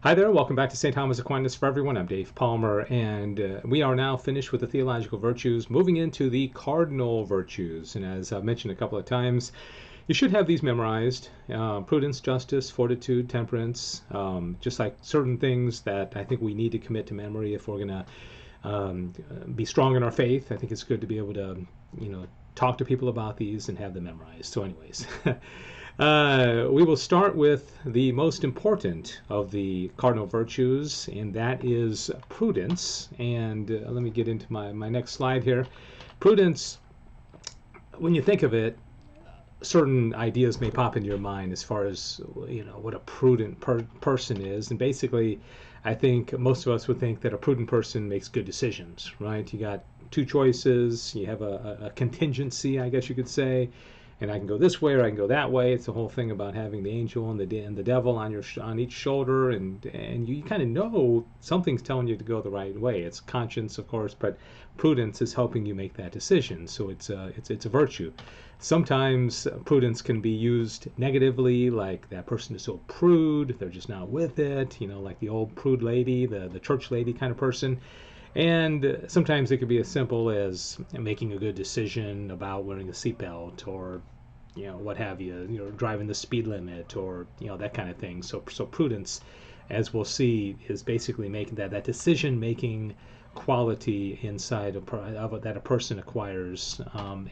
Hi there, welcome back to St. Thomas Aquinas for Everyone. I'm Dave Palmer, and we are now finished with the theological virtues, moving into the cardinal virtues. And as I've mentioned a couple of times, you should have these memorized. Prudence, justice, fortitude, temperance, just like certain things that I think we need to commit to memory if we're going to be strong in our faith. I think it's good to be able to, talk to people about these and have them memorized. So anyways, we will start with the most important of the cardinal virtues, and that is prudence. And let me get into my next slide here. Prudence, when you think of it, certain ideas may pop into your mind as far as what a prudent person is, and basically I think most of us would think that a prudent person makes good decisions, right? You got two choices, you have a contingency, I guess you could say, and I can go this way or I can go that way. It's the whole thing about having the angel and the devil on each shoulder, and you kind of know something's telling you to go the right way. It's conscience, of course, but prudence is helping you make that decision. So it's a virtue. Sometimes prudence can be used negatively, like that person is so prude, they're just not with it, like the old prude lady, the church lady kind of person. And sometimes it could be as simple as making a good decision about wearing a seatbelt, or what have you, driving the speed limit, or that kind of thing. So prudence, as we'll see, is basically making that decision making quality inside of that a person acquires.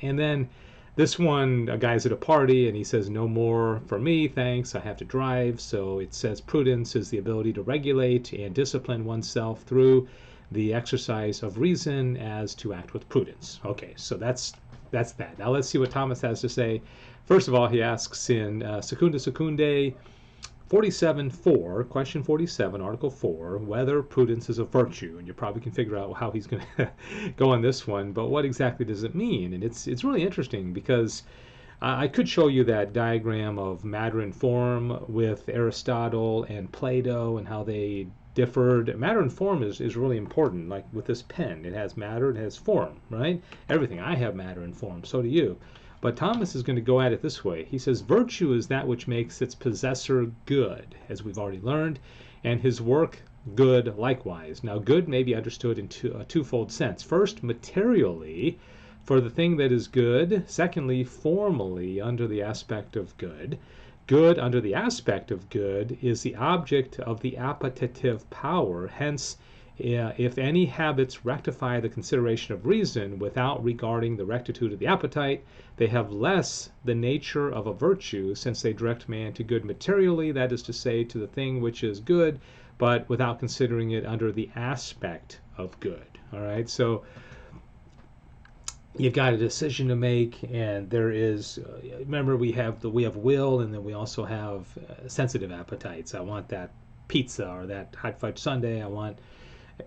And then this one, a guy's at a party and he says, "No more for me, thanks, I have to drive." So it says prudence is the ability to regulate and discipline oneself through the exercise of reason as to act with prudence. Okay, so that's that. Now let's see what Thomas has to say. First of all, he asks in Secunda Secundae 47.4, question 47, article 4, whether prudence is a virtue. And you probably can figure out how he's going to go on this one, but what exactly does it mean? And it's really interesting because I could show you that diagram of matter and form with Aristotle and Plato and how they differed. Matter and form is really important. Like with this pen, it has matter, it has form, right? Everything. I have matter and form, so do you. But Thomas is going to go at it this way. He says, virtue is that which makes its possessor good, as we've already learned, and his work good likewise. Now, good may be understood in a twofold sense. First, materially, for the thing that is good. Secondly, formally, under the aspect of good. Good, under the aspect of good, is the object of the appetitive power. Hence, if any habits rectify the consideration of reason without regarding the rectitude of the appetite, they have less the nature of a virtue, since they direct man to good materially, that is to say, to the thing which is good, but without considering it under the aspect of good. All right, so you've got a decision to make, and there is, remember, we have will, and then we also have sensitive appetites. I want that pizza or that hot fudge sundae. I want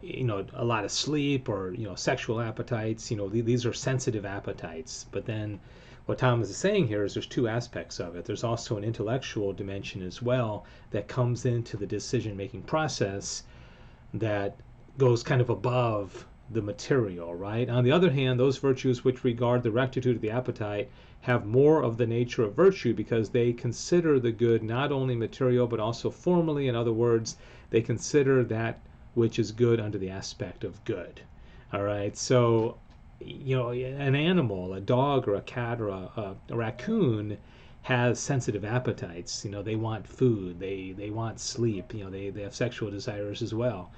a lot of sleep, or sexual appetites. These are sensitive appetites. But then what Thomas is saying here is there's two aspects of it. There's also an intellectual dimension as well that comes into the decision making process that goes kind of above the material, right? On the other hand, those virtues which regard the rectitude of the appetite have more of the nature of virtue, because they consider the good not only material but also formally. In other words, they consider that which is good under the aspect of good. All right, so an animal, a dog or a cat or a raccoon, has sensitive appetites. They want food, they want sleep, they have sexual desires as well.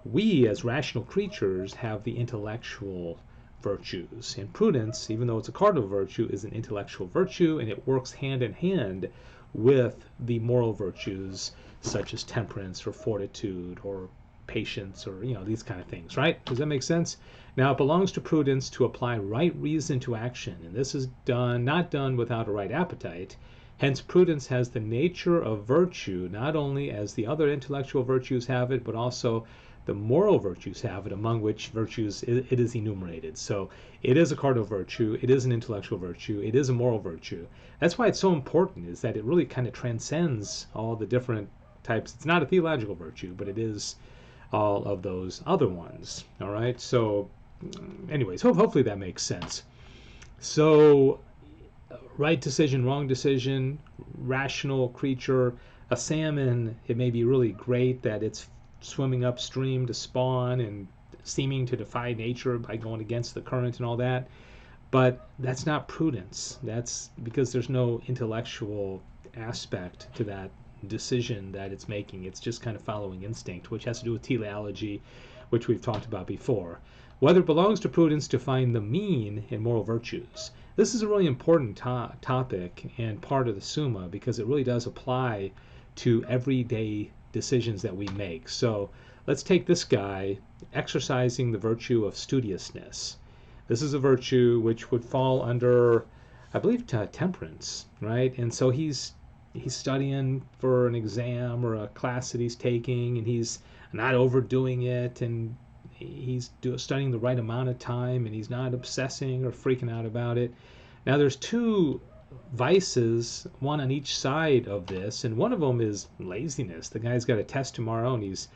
We as rational creatures have the intellectual virtues, and prudence, even though it's a cardinal virtue, is an intellectual virtue, and it works hand in hand with the moral virtues such as temperance or fortitude or patience, or these kind of things, right? Does that make sense? Now, it belongs to prudence to apply right reason to action, and this is not done without a right appetite. Hence, prudence has the nature of virtue, not only as the other intellectual virtues have it, but also the moral virtues have it, among which virtues it is enumerated. So it is a cardinal virtue, it is an intellectual virtue, it is a moral virtue. That's why it's so important, is that it really kind of transcends all the different types. It's not a theological virtue, but it is all of those other ones. All right, so anyways, hopefully that makes sense. So right decision, wrong decision, rational creature, a salmon, it may be really great that it's swimming upstream to spawn and seeming to defy nature by going against the current and all that. But that's not prudence. That's because there's no intellectual aspect to that decision that it's making. It's just kind of following instinct, which has to do with teleology, which we've talked about before. Whether it belongs to prudence to find the mean in moral virtues. This is a really important topic and part of the Summa because it really does apply to everyday decisions that we make. So let's take this guy, exercising the virtue of studiousness. This is a virtue which would fall under, I believe, temperance, right? And so he's studying for an exam or a class that he's taking, and he's not overdoing it, and he's studying the right amount of time, and he's not obsessing or freaking out about it. Now, there's two vices, one on each side of this, and one of them is laziness. The guy's got a test tomorrow, and he's,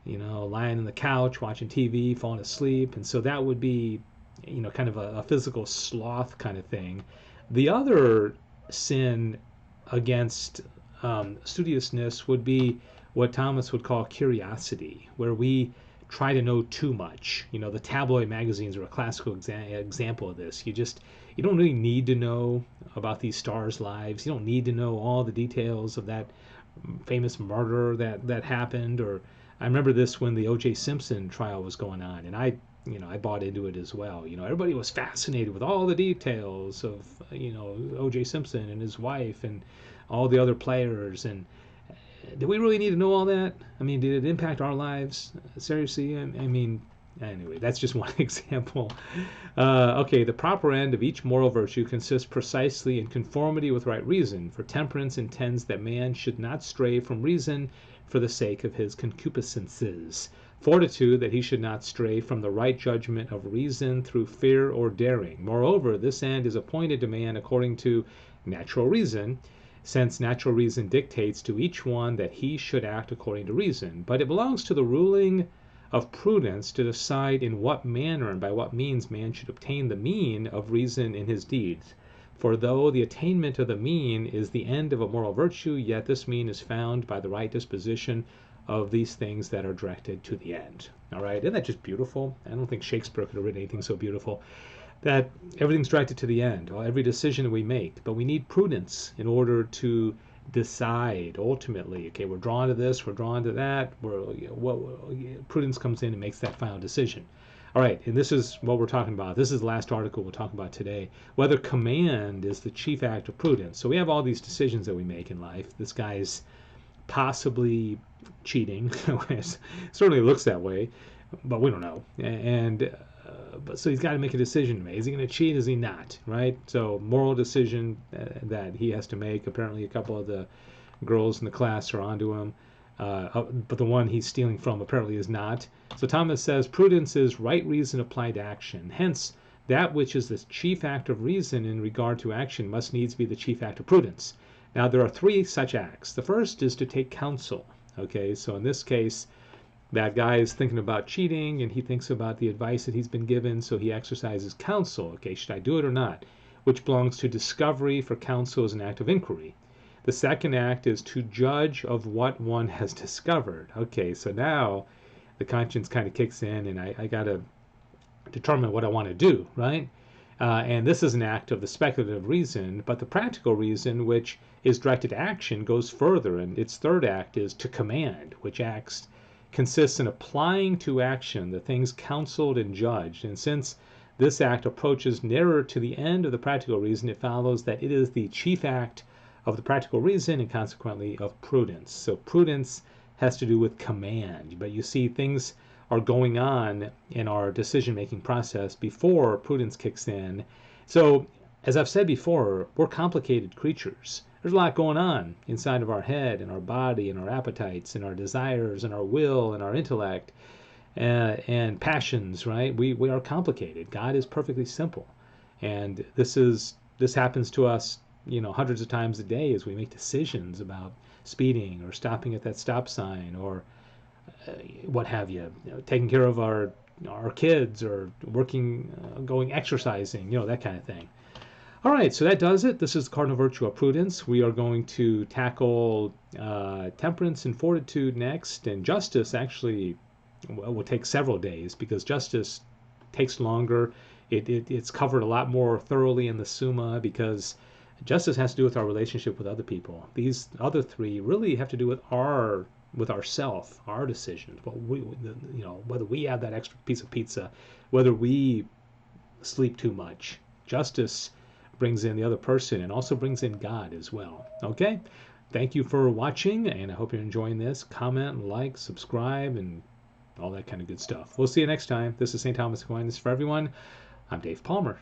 lying on the couch watching TV, falling asleep, and so that would be kind of a physical sloth kind of thing. The other sin against studiousness would be what Thomas would call curiosity, where we try to know too much. The tabloid magazines are a classical example of this. You don't really need to know about these stars' lives. You don't need to know all the details of that famous murder that happened. Or I remember this when the O.J. Simpson trial was going on, and I bought into it as well. Everybody was fascinated with all the details of, O.J. Simpson and his wife and all the other players. And do we really need to know all that? I mean, did it impact our lives? Seriously? Anyway, that's just one example. Okay, the proper end of each moral virtue consists precisely in conformity with right reason, for temperance intends that man should not stray from reason for the sake of his concupiscences. Fortitude, that he should not stray from the right judgment of reason through fear or daring. Moreover, this end is appointed to man according to natural reason, since natural reason dictates to each one that he should act according to reason. But it belongs to the ruling of prudence to decide in what manner and by what means man should obtain the mean of reason in his deeds. For though the attainment of the mean is the end of a moral virtue, yet this mean is found by the right disposition of these things that are directed to the end. All right, isn't that just beautiful? I don't think Shakespeare could have written anything so beautiful. That everything's directed to the end, every decision we make. But we need prudence in order to decide ultimately. Okay, we're drawn to this, we're drawn to that. Prudence comes in and makes that final decision. All right, and this is what we're talking about. This is the last article we'll talk about today. Whether command is the chief act of prudence. So we have all these decisions that we make in life. This guy's possibly cheating. It certainly looks that way, but we don't know. But so he's got to make a decision. Is he going to cheat? Is he not? Right? So moral decision that he has to make. Apparently, a couple of the girls in the class are onto him, but the one he's stealing from apparently is not. So Thomas says prudence is right reason applied to action. Hence, that which is the chief act of reason in regard to action must needs be the chief act of prudence. Now, there are three such acts. The first is to take counsel. Okay, so in this case, that guy is thinking about cheating, and he thinks about the advice that he's been given, so he exercises counsel. Okay, should I do it or not? Which belongs to discovery, for counsel is an act of inquiry. The second act is to judge of what one has discovered. Okay, so now the conscience kind of kicks in, and I got to determine what I want to do, right? And this is an act of the speculative reason, but the practical reason, which is directed to action, goes further, and its third act is to command, which consists in applying to action the things counseled and judged. And since this act approaches nearer to the end of the practical reason, it follows that it is the chief act of the practical reason and consequently of prudence. So prudence has to do with command, but you see things are going on in our decision-making process before prudence kicks in. So as I've said before, we're complicated creatures. There's a lot going on inside of our head and our body and our appetites and our desires and our will and our intellect and passions, right? We are complicated. God is perfectly simple. And this happens to us, hundreds of times a day as we make decisions about speeding or stopping at that stop sign or what have you, taking care of our kids or working, going exercising, that kind of thing. All right, so that does it. This is the Cardinal Virtue of Prudence. We are going to tackle temperance and fortitude next, and justice actually will take several days because justice takes longer. It's covered a lot more thoroughly in the Summa because justice has to do with our relationship with other people. These other three really have to do with ourself, our decisions. Whether we have that extra piece of pizza, whether we sleep too much. Justice brings in the other person and also brings in God as well. Okay? Thank you for watching, and I hope you're enjoying this. Comment, like, subscribe, and all that kind of good stuff. We'll see you next time. This is St. Thomas Aquinas for everyone. I'm Dave Palmer.